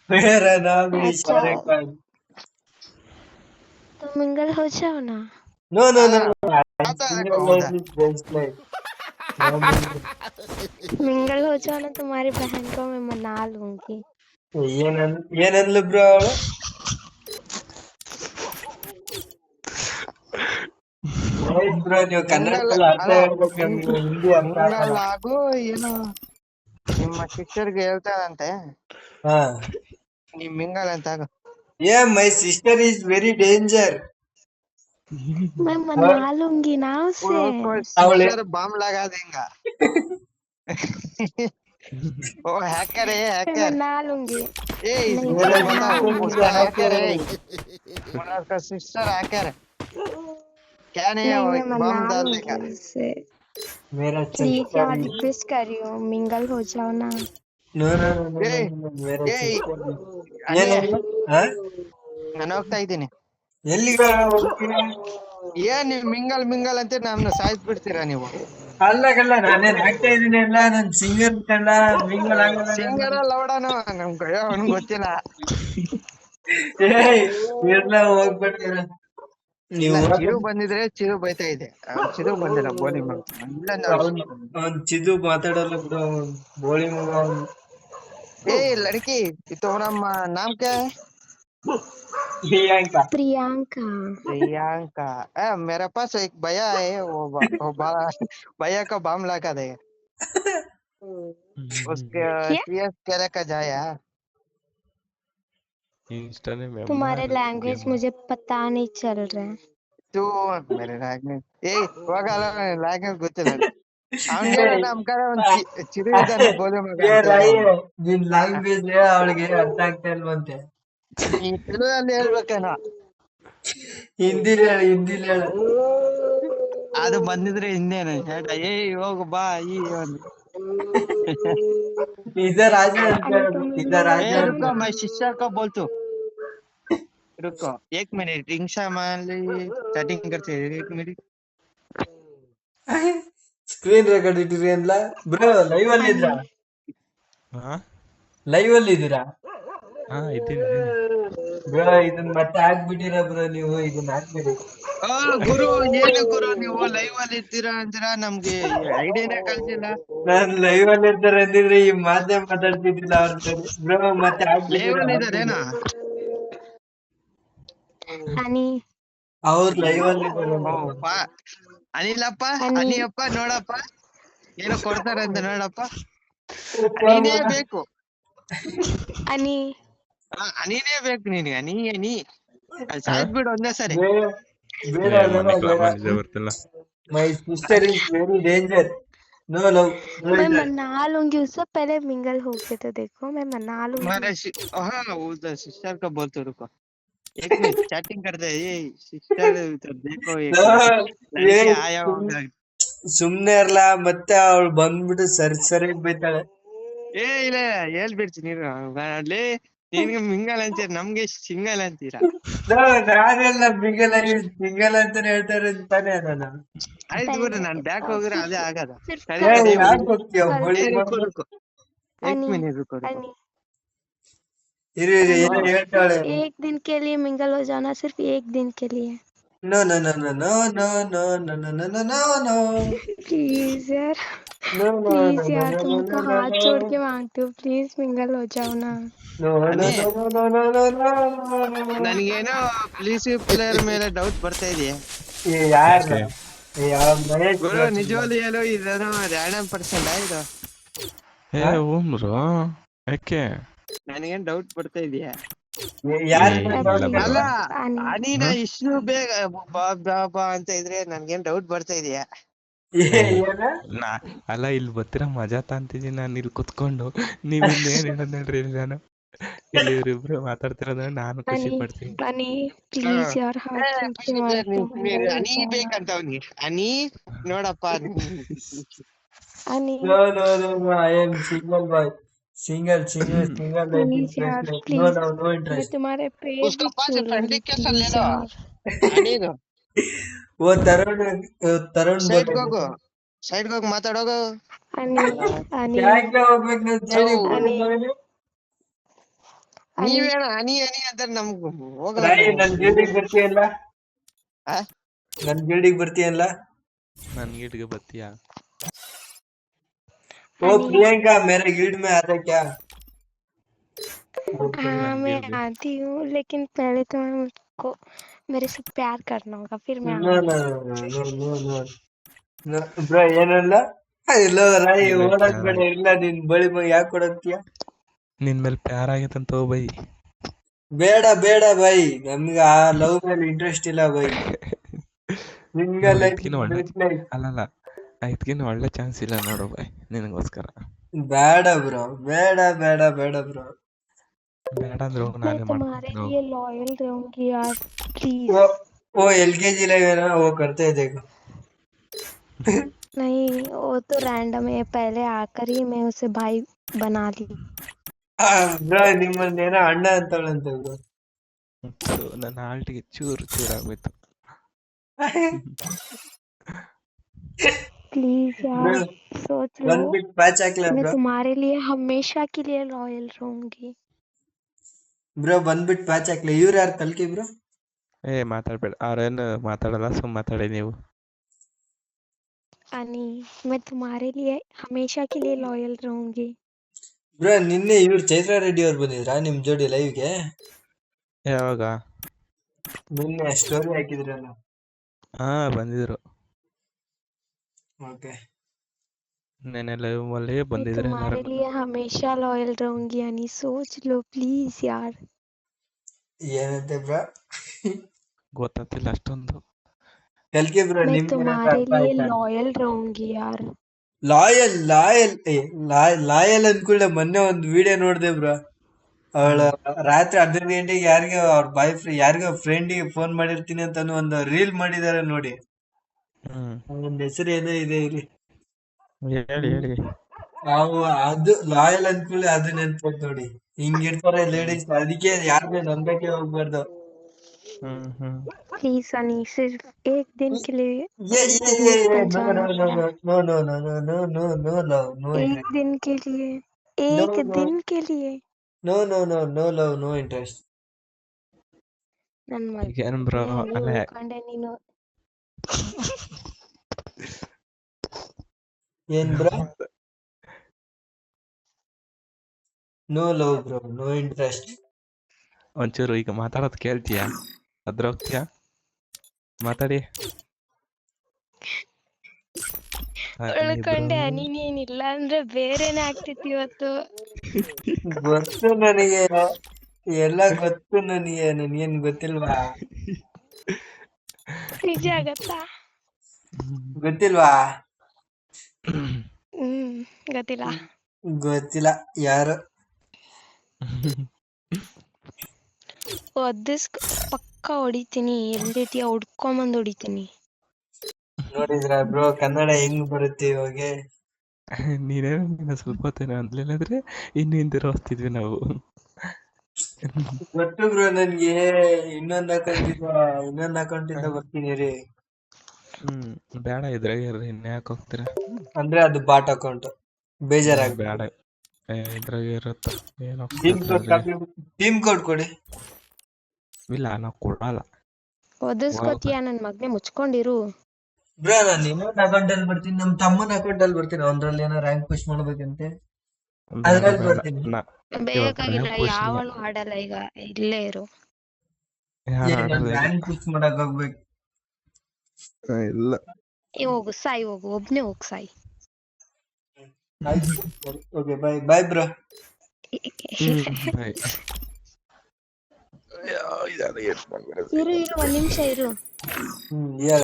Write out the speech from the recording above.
मेरा नाम है अच्छा, शाहरुख खान। तो मिंगल हो जाओ ना। नो नो नो हाँ, नो, आता है सिंगल हौदा। Life is best life. Mingle हो जाओ ना, तुम्हारी बहन को मैं मना लूंगी। ಏನಂದ್ಲು ಬ್ರೋ ಅವಳು? ಬ್ರೋ ನೀವು ಮಿಂಗಲ್ ಕನ್ನಡದಲ್ಲಿ ಅರ್ಥ ಅಲ್ಲ ಹೇಳ್ಬೇಕು, ನಮ್ಗೆ ಹಿಂದಿ ಅರ್ಥ ಆಗಲ್ಲ. ಮಿಂಗಲ್ ಆಗು ಏನು ನಿಮ್ಮ ಸಿಸ್ಟರ್ಗೆ ಹೇಳ್ತಾರಂತೆ ಹಾ, ನೀವ್ ಮಿಂಗಲ್ ಅಂತ ಆಗು. ಮೈ ಸಿಸ್ಟರ್ ಇಸ್ ವೆರಿ ಡೇಂಜರ್. मैं मना लूंगी ना वो उसे। ಅವಳೆ सिस्टर बम लगा देगा। वो हैकर है मैं हैकर। मना लूंगी। ए नहीं, मैं उसको मना बताओ लूंगी। उसका हैकर है, उसका सिस्टर हैकर है। क्या नहीं है नहीं, वो मैं मना बम डाल लूंगी देगा। उसे। मेरा प्लीज सिस्टर यार, इज रिक्वेस्ट कर रही हूँ, मिंगल हो जाओ ना। नो नो नो नो ए नो, मेरा ए ಸಿಸ್ಟರ್ ಅನಿ ಏನಂದ್ಲು? ಹಾ, ನಾನು ಹೋಗ್ತಾ ಇದ್ದೀನಿ. ಎಲ್ಲಿಗೆ ಹೋಗ್ತೀರಾ? ಏನ್ ನೀವು ಮಿಂಗಲ್ ಮಿಂಗಲ್ ಅಂತ ನಮ್ನ ಸಾಯ್ಸ್ ಬಿಡ್ತೀರಾ ನೀವು? ಅಲ್ಲಗಲ್ಲ, ನಾನೇನ್ ಆಗ್ತಾ ಇದೀನಿ ಅಲ್ಲ, ನನ್ ಸಿಂಗರ್ ಕಂಡ ಮಿಂಗಲ್ ಆಗಲ್ಲ ನಾನು. ಸಿಂಗರ ಲವಡನು ನಮ್ ಕಡೆ ಅವನಿಗೆ ಗೊತ್ತಿಲ್ಲ. ಏಯ್, ಎಲ್ಲ ಹೋಗ್ಬಿಡ್ತೀರ ಇಲ್ಲ ನೀವು. ಚಿರು ಬಂದಿದ್ರೆ ಚಿರು ಬೈತಾ ಇದೆ. ಚಿರು ಬಂದಿಲ್ಲ ಬೋಲಿ ಮಗ ಇಲ್ಲ ಅವ್ನ್ ಅವ್ನ್ ಚಿದು ಮಾತಾಡಲ್ಲ ಬಿಡು, ಬೋಳಿ ಮಗ ಅವ್ನು. ए लड़की तुम्हारा नाम क्या है? ಪ್ರಿಯಾಂಕ. प्रियंका। प्रियंका। मेरे पास एक भैया है भैया का बम लगा देगा। उसके क्या? सीएस केले का जाया इंस्टा ने तुम्हारे मेमना लैंग्वेज मुझे पता नहीं चल रहा है। तू मेरे लैंग्वेज ಹೋಗಲ್ಲ ಲ್ಯಾಂಗ್ವೇಜ್ ಗೊತ್ತಿಲ್ಲ ಅವನಿಗೆ ನಮ್ ಕಡೆ ಒಂದ್ ಚಿರು ಇದ್ದಾನೆ ಬೋಲಿ ಮಗ ಏ ಅಂತ ಹೇಳೋ ರಾಯಿ, ಅವ್ನು. ನಿನ್ ಲ್ಯಾಂಗ್ವೇಜ್ ಅವಳಿಗೆ ಅರ್ಥ ಆಗ್ತಾ ಇಲ್ವಂತೆ. ಈ ತುಳುವಲ್ಲಿ ಹೇಳ್ಬೇಕೇನೋ ಹಿಂದಿಲಿ ಹೇಳು, ಹಿಂದಿಲಿ ಹೇಳು. ಅದು ಬಂದಿದ್ರೆ ಇನ್ನೇನು ಹೇಳ ಹೋಗು ಬಾ ಈ ಒಂದು ಇದ ರಾಜ ಅಂತ अनु ಹೇಳು, तुम ಇದ मिंगल हो ರಾಜ जाओ ಅಂತ. रुको ना। मैं शिष्य को बोलता हूँ। रुको 1 मिनट रिंक्षा मान चैटिंग करते हैं 1 मिनट। ಸ್ಕ್ರೀನ್ ರೆಕಾರ್ಡ್ ಇಟ್ಟಿರಿ ಅನ್ಲ ಬ್ರೋ. ಲೈವ್ ಅಲ್ಲಿ ಇದ್ರ? अनु हाँ ಲೈವ್ ಅಲ್ಲಿ ಇದೀರಾ हाँ इतनी ಬ್ರೋ? ಇದನ್ನ ಮತ್ತೆ ಹಾಕ್ಬಿಟ್ಟಿರ ಬ್ರೋ, ನೀವು ಇದನ್ನ ಹಾಕ್ಬಿಡಿ. ಗುರು ಏನು ಗುರು ನೀವು ಲೈವ್ ಅಲ್ಲಿ ಇರ್ತೀರಾ ಅಂತೀರಾ ನಮ್ಗೆ ಐಡಿಯಾನೇ ಕಳ್ಸಿಲ್ಲ. ನಾನ್ ಲೈವ್ ಅಲ್ಲಿ ಇರ್ತಾರೆ ಅಂದಿದ್ರೆ ಈ ಮಾಧ್ಯಮ ಮಾತಾಡ್ತಿದ್ದಿಲ್ಲ ಅವ್ರ ಜೊತೆ. ಬ್ರೋ ಮತ್ತೆ ಲೈವ್ ಹಾಕ್ಬಿಟ್ಟಿರ, ಅಲ್ಲಿ ಹಾಕ್ಬಿಡಿ. ಇದಾರೇನಾ? अनी ಅವ್ರು ಲೈವ್ ಅಲ್ಲಿ ಇದಾರೆ ಓ ಅಂತ. ಪಾ ಅನಿಲಪ್ಪ अनी ಅನಿಯಪ್ಪ ನೋಡಪ್ಪ ಏನೋ ಕೊಡ್ತಾರೆ ಅಂತ ನೋಡಪ್ಪ. ಅನಿನೇ ಬೇಕು, अनी ಅನಿನೇ ಬೇಕು ನಿನಗೆ ಅನಿ ಅನಿ हाँ ಸಾಯ್ತ್ ಬಿಡು ಒಂದೇ ಸರಿ. ಬೇಡ ಬೇಡ ये ಬೇಡ मन ಬೇಡ. क्लामा निजा बर्तला my sister is very danger. No love, no मैं ಇಲ್ಲರ್. मना लूंगी उससे, पहले मिंगल होके तो देखो, मैं मना लूंगी। हाँ उधर सिस्टर को बोलते रुको 1 मिनट चैटिंग करते हैं। ये सिस्टर तो देखो एक ಏ लड़की आया होगा। ಸುಮ್ನೆ ಇರ್ಲ, ಮತ್ತೆ ಅವಳು ಬಂದ್ಬಿಟ್ಟು ಸರಿ ಸರಿಯಾಗಿ ಬೈತಾಳೆ. ಏ ಇಲ್ಲ ಹೇಳ್ಬಿಡ್ತೀನಿ ನೀನು ಅಲ್ಲಿ ನಿನ್ಗೆ ಮಿಂಗಲ್ ಅಂತೀರ ನಮ್ಗೆ ಸಿಂಗಲ್ ಅಂತೀರಾ. ನಾನೆಲ್ಲ ಸಿಂಗಲ್ ಅಂತಾನೆ ಹೇಳ್ತಾರೆ ತಾನೇ ನಾನು. ಆಯ್ತು ಬಿಡು पहले ನಾನ್ ಬ್ಯಾಕ್ ಹೋಗಿದ್ರೆ ಅದೇ ಆಗದ. सिर्फ ಸರಿ कल ತಡಿ ಯಾಕೆ ಹೋಗ್ತೀಯ कल ಬೋಳಿ ಏ ಮಗ? रुको रुको 1 अनी मिनट रुको रुको। अनी ಇರು ಇರು, अनी ಏನೋ हाँ ಹೇಳ್ತಾಳೆ. एक दिन के लिए मिंगल हो जाना, सिर्फ एक दिन के लिए। No no no no no no no no no no no no please यार, ನೋ ನೋ प्लीज ನೋ यार, ನೋ ನೋ तुमको ನೋ हाथ जोड़ के मांगती हूँ, प्लीज मिंगल हो जाओ ना। ನೋ ನೋ ಅನಿ no no no no no no. ನನಗೇನೋ ಪ್ಲೀಸ್ ಪ್ಲೇಯರ್ ಮೇಲೆ ಡೌಟ್ ಬರ್ತಾ ಇದೆಯಾ ಏ ಯಾರ? ಯಾಕೆ ಏ ಯಾವ ಮಹೇಶ್ ಗುರು? ಬರ್ತಿಲ್ಲ. ನಿಜವಾಗ್ಲೂ ಹೇಳೋ ಇದೇನೋ ರ್ಯಾಂಡಮ್ ಪರ್ಸನ್ ಇದು. ಏ ಹಾ? ಉಮ್ರು ಯಾಕೆ ನನಗೇನ್ ಡೌಟ್ ಬರ್ತಾ ಇದೆಯಾ? ಯಾರ ಏ ಮೇಲೆ ಇಲ್ಲ doubt प्लीज ಅಲ್ಲ ಬಿಡು. ಇದೆ? अनी ಅನಿನ ಹಾ ಇಷ್ಟು ಬೇಗ ಬಾ ಬಾ ಬಾ ಅಂತ ಇದ್ರೆ ನನ್ಗೇನ್ ಡೌಟ್ ಬರ್ತಾ ಇದೆಯಾ? ಏ ಏನ? ನಾ ಅಲ್ಲ ಇಲ್ಲಿ ಬರ್ತೀರ ಮಜಾ ತಾಂತಿದ್ದೀನಿ ನಾನು ಇಲ್ಲಿ ಕುತ್ಕೊಂಡು. ನೀವ್ ಇನ್ನೇನ್ ಹೇಳೋದ್ ನೋಡ್ರಿ ಇಲ್ಲಿ ನಾನು ಇಲ್ಲಿ ಇವ್ರಿಬ್ರು ಮಾತಾಡ್ತಿರೋದ್ರೆ ನಾನು ಖುಷಿ अनी ಪಡ್ತೀನಿ. अनी ಹಾ. प्लीज यार, हाथ जोड़ के मांगती हूँ, मिंगल हो ಅನಿ जाओ ना। ಬೇಕಂತ ಅವನಿಗೆ ಅನಿ ನೋಡಪ್ಪ अनी no no no no, I am single boy. Single life is please best यार, life. No please, love, no मैं ಇಂಟ್ರೆಸ್ಟ್. तुम्हारे पैर उसका भी पास छू फ्रेंडली लूंगी, केस ले प्लीज लो यार। ಅನಿದು ಓ ತರುಣ್, ತರುಣ್ ಸೈಡ್ ಬೋಲೆ. ಹೋಗು ಸೈಡ್ ಹೋಗಿ ಮಾತಾಡೋಗು. अनी अनी ಯಾಕೆ ಹೋಗ್ಬೇಕು ನಾನು ಸೌ ಸೈಡಿಗೆ ಬೋಳಿ अनी ಮಗನೇ? ನೀವೇನ ಹನಿ ಹನಿ ಅಂತ ನಮ್ಗ್ ಹೋಗಲ್ಲ ರಾಯಿ ನೀವು. ನನ್ ಗಿಲ್ಡಿಗ್ ಬರ್ತೀಯಲ್ಲ, ಆ? ನನ್ ಗಿಲ್ಡಿಗ್ ಬರ್ತೀಯಲ್ಲ. ನನ್ ಗಿಡ್ಗೆ ಬತ್ತೀಯಾ? ओ प्रियंका मेरे गिल्ड में आता क्या? हाँ मैं आती हूँ, लेकिन पहले तो मुझको मेरे से प्यार करना होगा, फिर मैं No आऊंगी। no no no no no bro ಏನಲ್ಲ ಇಲ್ಲ ರಾಯಿ ನಿನ್ ಮೇಲ್ ಓಡಕ್ ಪ್ಯಾರ್ ಬೇಡ, ಇಲ್ಲ ನಿನ್ ಬಳಿ ಯಾಕೆ ಕೊಡಂತೀಯ? ನಿನ್ ಮೇಲೆ ಪ್ಯಾರ್ ಆಗೈತಂತ ಬೈ. ಬೇಡ ಬೇಡ ಬೈ, ನಮ್ಗೆ ಆ ಲವ್ ಮೇಲೆ ಇಂಟ್ರೆಸ್ಟ್ ಇಲ್ಲ ಬೈ. ಸಿಂಗಲ್ ಲೈಫ್ ಇದಕ್ಕಿನ ಒಳ್ಳೆ ಬೆಸ್ಟ್ ಲೈಫ್. ಅಲ್ಲಲ್ಲ ಇದಕ್ಕಿನ ಒಳ್ಳೆ ಚಾನ್ಸ್ ಇಲ್ಲ ನೋಡು ಬೈ ನಿನಗೋಸ್ಕರ. ಬೇಡ ಬ್ರೋ, ಬೇಡ ಬೇಡ ಬೇಡ ಬ್ರೋ. ಬೇಡ ಅಂದ್ರೆ ಹೋಗಿ मैं ನಾನೇ तुम्हारे ಮಾಡ್ತೀನಿ लिए लॉयल रहूंगी यार, प्लीज। वो LKG लेगा वो करते हैं देखो. नहीं, वो तो रैंडम है, पहले आकर ही मैं उसे भाई बना ली। ಬ್ರೋ ನಿಮ್ಮನ್ನೇನೋ ಅಣ್ಣ ಅಂತವಳಂತೆ ಬ್ರೋ. ನನ್ನ ಆಲ್ಟಿಗೆ ಚೂರು ಚೂರಾಗೋಯ್ತು. प्लीज यार सोच लो, ಬಂದ್ಬಿಟ್ಟು ಪ್ಯಾಚ್ ಹಾಕ್ಲಾ मैं ಬ್ರೋ? तुम्हारे लिए हमेशा के लिए लॉयल रहूंगी। ಬ್ರೋ ಬಂದ್ಬಿಟ್ಟು ಪ್ಯಾಚ್ ಹಾಕ್ಲಾ. ಇವ್ರು ಯಾರು ಕಲ್ಕಿ ಬ್ರೋ? ಮಾತಾಡ್ಬೇಡ, ಅವ್ರೇನು ಮಾತಾಡಲ್ಲ, ಸುಮ್ ಮಾತಾಡಿ ನೀವು. अनि मैं तुम्हारे लिए हमेशा के लिए लॉयल रहूंगी। ಬ್ರೋ ನಿನ್ನೆ ಇವ್ರು ಚೈತ್ರ ರೆಡ್ಡಿ ಅವ್ರು ಬಂದಿದ್ರಾ ನಿಮ್ ಜೋಡಿ ಲೈವ್ಗೆ? ಯಾವಾಗ? ನಿನ್ನೆ ಸ್ಟೋರಿ ಹಾಕಿದ್ರಲ್ಲ. ಹಾ ಬಂದಿದ್ರು, ಓಕೆ. ನೆನ್ನೆ ಲೈವ್ ಅಲ್ಲಿ मैं ಬಂದಿದ್ರೆ तुम्हारे लिए हमेशा लॉयल रहूंगी, अनि सोच लो प्लीज यार। ಏನಂತೆ ಬ್ರೋ? ಗೊತ್ತಾಗ್ತಿಲ್ಲ ಅಷ್ಟೊಂದು. ಕಲ್ಕಿ ಬ್ರೋ मैं ನಿಮ್ಗೆ तुम्हारे ಅರ್ಥ लिए ಆಯ್ತಾ? लॉयल रहूंगी यार। ಲಾಯಲ್ ಲಾಯಲ್ ಲಾಯಲ್ ಅಂದ್ಕೂಡ್ಲೆ ಮೊನ್ನೆ ಒಂದು ವಿಡಿಯೋ ನೋಡ್ದೆ ಬ್ರೋ. ಅವಳ ರಾತ್ರಿ 11 ಗಂಟೆಗೆ ಯಾರಿಗೋ ಅವ್ರ ಬಾಯ್ ಫ್ರೆಂಡ್ ಯಾರಿಗೋ ಫ್ರೆಂಡಿಗೆ ಫೋನ್ ಮಾಡಿರ್ತೀನಿ ಅಂತ ಒಂದು ರೀಲ್ ಮಾಡಿದಾರೆ ನೋಡಿ. ಒಂದ್ ಹೆಸರು ಏನೋ ಇದೆ ಇರಿ. ಹೇಳಿ ಹೇಳಿ. ಅವು ಅದು ಲಾಯಲ್ ಅಂದ್ಕೂಡ್ಲೆ ಅದು ನೆನ್ಪೋಯ್ತು ನೋಡಿ. ಹಿಂಗಿರ್ತಾರೆ ಲೇಡೀಸ್, ಅದಕ್ಕೆ ಯಾರನ್ನೇ ನಂಬಕ್ಕೆ ಹೋಗ್ಬಾರ್ದು. प्लीज अनि सिर्फ एक दिन के लिए ये बन नो जाना नो मेरा। No no no no no no no love no एक इंटरेस्ट. दिन के लिए, नो एक नो दिन के लिए no no no no love no interest. ನನ್ ಏನ್ ಬ್ರೋ ಮದ್ವೆ ಅಲ್ಲೇ ಹೋಗ್ಕೊಂಡೆ ನೀನು. ಏನ್ bro? No love bro, no interest. ಒಂಚೂರು ಈಗ ಮಾತಾಡೋದು ಕೇಳ್ತೀಯಾ? ಅದ್ರ ಹೋಗ್ತೀಯಾ? ಮಾತಾಡಿ. ಉಳ್ಕೊಂಡೆ ನೀನಿಲ್ಲ ಅಂದ್ರೆ ಬೇರೆನೆ ಆಗ್ತಿತ್ತು ಇವತ್ತು. ಗೊತ್ತು ನನಗೆ, ಎಲ್ಲ ಗೊತ್ತು ನನಗೆ. ನನ್ಗೇನ್ ಗೊತ್ತಿಲ್ವಾ? ನಿಜ ಆಗತ್ತಾ? ಗೊತ್ತಿಲ್ವಾ? ಗೊತ್ತಿಲ್ಲ. ಗೊತ್ತಿಲ್ಲ ಯಾರು. ಒದಿಸ್ಕ ಪಕ್ಕ ಹೊಡಿತೀನಿ, ಎಲ್ಲಿದ್ಯಾ ಹುಡ್ಕೊಂಬಂದ್ ಹೊಡಿತೀನಿ. ನೋಡಿದ್ರ ಬ್ರೋ ಕನ್ನಡ ಹೆಂಗ್ ಬರುತ್ತೆ ಇವಾಗ? ನೀನೇನು ಸ್ವಲ್ಪ ಹೊತ್ತೇನೋ ಅನ್ಲಿಲ್ಲಂದ್ರೆ ಇನ್ನು ಹಿಂದಿರೋ ಹೋಗ್ತಿದ್ವಿ ನಾವು. ಗೊತ್ತು ಬ್ರೋ ನನ್ಗೆ. ಇನ್ನೊಂದ್ ಅಕೌಂಟ್ ಇಂದ ಬರ್ತೀನಿ ರೀ. ಬೇಡ ಇದ್ರಾಗೆ ಇರ್ರಿ, ಇನ್ಯಾಕೆ ಹೋಗ್ತೀರಾ? ಅಂದ್ರೆ ಅದು ಬಾಟ್ ಅಕೌಂಟ್, ಬೇಜಾರಾಗ. ಬೇಡ ಇದ್ರಾಗೆ ಇರುತ್ತ. ಏನು ಟೀಮ್ ಕೋಡ್ ಕೊಡಿ. ಇಲ್ಲ ನಾವು ಕೊಡಲ್ಲ. ಒದಿಸ್ಕೋತೀಯ ನನ್ ಮಗ್ನೆ, ಮುಚ್ಕೊಂಡಿರು. ಬ್ರೋ ನಾನು ಇನ್ನೊಂದ್ ಅಕೌಂಟ್ ಅಲ್ಲಿ ಬರ್ತೀನಿ, ನಮ್ ತಮ್ಮನ ಅಕೌಂಟ್ ಅಲ್ಲಿ ಬರ್ತೀನಿ. ಅವ್ರಲ್ಲಿ ಏನೋ ರ್ಯಾಂಕ್ ಪುಷ್ ಮಾಡ್ಬೇಕಂತೆ, ಅದ್ರಲ್ಲಿ ಬರ್ತೀನಿ. ಬೇಕಾಗಿಲ್ಲ, ಯಾವಳು ಆಡಲ್ಲ ಈಗ, ಇಲ್ಲೇ ಇರು. ರ್ಯಾಂಕ್ ಪುಷ್ ಮಾಡಕ್ ಹೋಗ್ಬೇಕು. ಇಲ್ಲ ಹೋಗು ಸಾಯಿ, ಹೋಗು ಒಬ್ನೇ ಹೋಗ್ ಸಾಯಿ. Okay bye bye bro. ಇರು ಒಂದ್ ನಿಮಿಷ ಇರು. ಹೇಳ